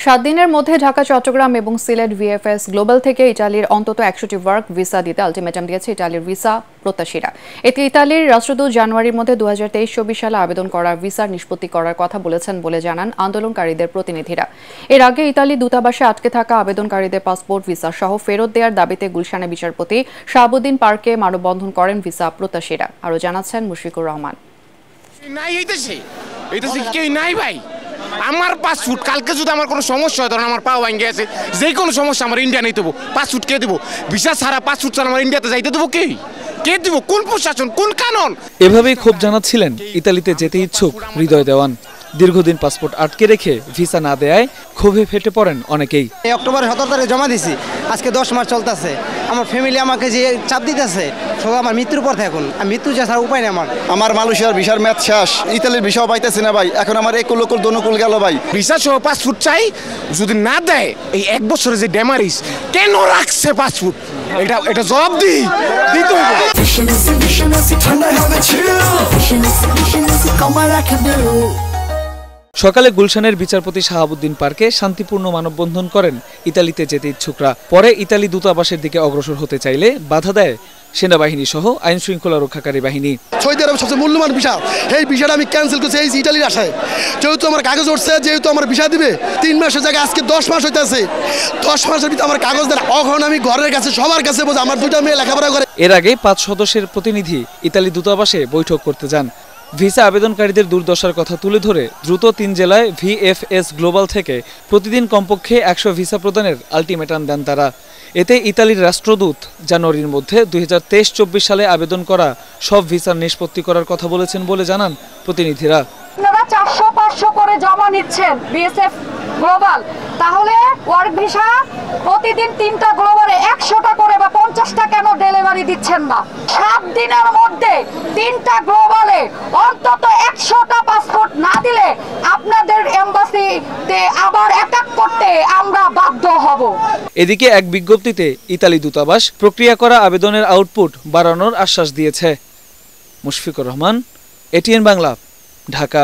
7 দিনের মধ্যে ঢাকা, চট্টগ্রাম এবং সিলেট ভিএফএস গ্লোবাল থেকে ইতালির অন্তত 100টি ওয়ার্ক ভিসা দিতে আলটিমেটাম দিয়েছে ইতালির ভিসা প্রত্যাশীরা। এতে ইতালির রাষ্ট্রদূত জানুয়ারির মধ্যে 2023-24 সালে আবেদন করা ভিসার নিষ্পত্তি করার কথা বলেছেন বলে জানান আন্দোলনকারীদের প্রতিনিধিরা। এর আগে ইতালি দূতাবাসে আটকে থাকা আবেদনকারীদের পাসপোর্ট, ভিসা সহ ফেরত দেওয়ার দাবিতে গুলশানে বিচারপতি শাহাবুদ্দিন পার্কে মানববন্ধন করেন ভিসা প্রত্যাশীরা। আরও জানাচ্ছেন মুশফিকুর রহমান। আমার পাসপোর্ট কালকে যদি আমার কোনো সমস্যা হয়, ধরুন আমার পা ভাঙে গেছে, যে কোনো সমস্যা, আমার ইন্ডিয়া নিতে দেবো, পাসপোর্ট কে দেবো? ভিসা ছাড়া পাসপোর্ট ছাড়া আমার ইন্ডিয়াতে যাইতে দেবো কে দিব? কোন প্রশাসন, কোন কানুন? এভাবেই ক্ষোভ জানাচ্ছিলেন ইতালিতে যেতে ইচ্ছুক হৃদয় দেওয়ান। দীর্ঘদিন পাসপোর্ট আটকে রেখে ভিসা না দেয়ায় ক্ষোভে ফেটে পড়েন অনেকেই। অক্টোবরের 17 তারিখে জমা দিছি, আজকে 10 মাস চলতেছে। আমার ফ্যামিলি আমাকে যে চাপ দিতেছে, সব আমার মৃত্যুর পথে। এখন মৃত্যু ছাড়া উপায় নেই আমার মালয়েশিয়ার ভিসার ম্যাচ শেষ, ইতালির ভিসাও পাইতেছি না ভাই। এখন আমার একুল দনুকুল গেল ভাই। ভিসা সহ পাসপোর্ট চাই, যদি না দেয় এই 1 বছরে যে ড্যামারিস কেন রাখছে পাসপোর্ট, এটা জবাব দিতে হবে। সকালে গুলশানের বিচারপতি শাহাবুদ্দিন পার্কে শান্তিপূর্ণ মানববন্ধন করেন ইতালিতে যেতে ইচ্ছুকরা। পরে ইতালি দূতাবাসের দিকে অগ্রসর হতে চাইলে বাধা দেয় সেনাবাহিনী সহ আইন শৃঙ্খলা রক্ষাকারী বাহিনী। সৌদি আরব সবচেয়ে মূল্যবান ভিসা, এই ভিসাটা আমি ক্যান্সেল করছি এই ইতালির আশায়। যেহেতু আমার কাগজ উঠছে, যেহেতু আমার ভিসা দিবে 3 মাসের জায়গায় আজকে 10 মাস হইতেছে। 10 মাসের ভিতরে আমার কাগজ দেন। এখন আমি ঘরের কাছে সবার কাছে বলছি, আমার 2টা মেয়ে লেখাপড়া করে। এর আগে 5 সদস্যের প্রতিনিধি ইতালি দূতাবাসে বৈঠক করতে যান। ভিসা আবেদনকারীদের দুর্দশার কথা তুলে ধরে দ্রুত 3 জেলায় ভিএফএস গ্লোবাল থেকে প্রতিদিন কমপক্ষে 100 ভিসা প্রদানের আলটিমেটাম দেন তারা। এতে ইতালির রাষ্ট্রদূত জানুয়ারির মধ্যে 2023-24 সালে আবেদন করা সব ভিসার নিষ্পত্তি করার কথা বলেছেন বলে জানান প্রতিনিধিরা। আপনারা 400-500 করে জমা নিচ্ছেন বিএসএফ গ্লোবাল, তাহলে ওয়ার্ক ভিসা প্রতিদিন 3টা গ্লোবালে 100টা করে বা 50টা কেন ডেলিভারি দিচ্ছেন না? 7 দিনের মধ্যে 3টা গ্লোবালে অন্তত 100টা পাসপোর্ট না দিলে আপনাদের এমবাসিতে আবার অ্যাটাক করতে আমরা বাধ্য হব। এদিকে এক বিজ্ঞপ্তিতে ইতালি দূতাবাস প্রক্রিয়া করা আবেদনের আউটপুট বাড়ানোর আশ্বাস দিয়েছে। মুশফিকুর রহমান, এটিএন বাংলা, ঢাকা।